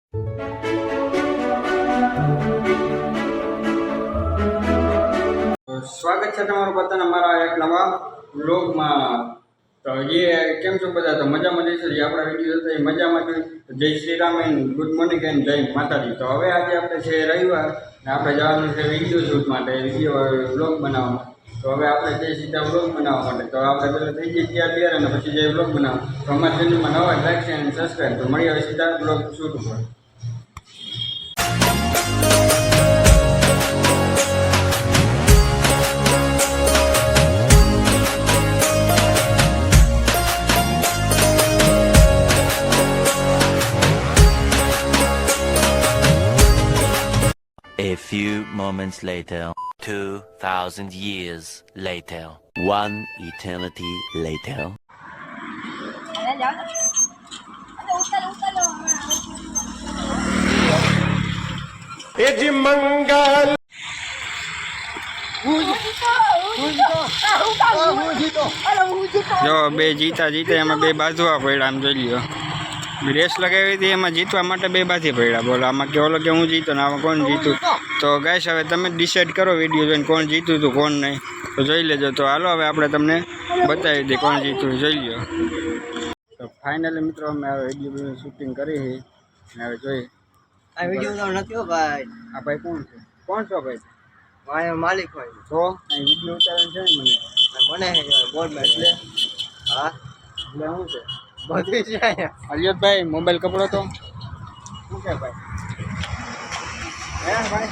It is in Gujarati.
સ્વાગત છે તમારું બધાના મારા એક નવા વ્લોગમાં। તો એ કેમ છો બધા? તો મજામાં જઈશું। જે આપણા વિડીયો હતા એ મજામાં છે। જય Shri Ram and good morning and જય માતાજી। તો હવે આજે આપણે છે રવિવાર ને આપણે જવાનું છે વિડીયો શૂટ માટે, વિડીયો વ્લોગ બનાવવામાં। તો હવે આપણે જઈ સીધા વ્લોગ બનાવવા માટે। તો આપણે પહેલાં થઈ જઈએ તૈયાર અને પછી જઈએ વ્લોગ બનાવવા। તો અમારા ચેનલમાં નવા લાઈક છે અને સબસ્ક્રાઈબ। તો મળીએ હવે સીધા વ્લોગ શૂટ ઉપર। A few moments later, 2,000 years later, one eternity later. એજી મંગલ જો બે જીતા એમાં બે બાજવા પડ્યા। આમ જોઈ લ્યો, રેસ લગાવી હતી એમાં જીતવા માટે બે બાજી પડ્યા। બોલો આમાં કે ઓલો કે હું જીતો ને આમાં કોણ જીતું? તો ગાઈસ હવે તમે ડિસાઈડ કરો વિડીયો જોઈને કોણ જીતું હતું કોણ નહીં, તો જોઈ લેજો। તો હાલો હવે આપણે તમને બતાવી દઈએ કોણ જીતું, જોઈ લ્યો। તો ફાઇનલી મિત્રો અમે હવે વિડીયો શૂટિંગ કરી છે ને હવે જોઈએ। આ વિડિયો તો નથી હો ભાઈ। આ ભાઈ કોણ છે? કોણ છો ભાઈ? મારો માલિક હોય તો અહીં વિડીયો ઉતારે છે ને મને બોર્ડ માં એટલે હા એટલે શું છે? બધું છે અહીંયા। અલિયતભાઈ મોબાઈલ કપડો તો શું કે ભાઈ? હે ભાઈ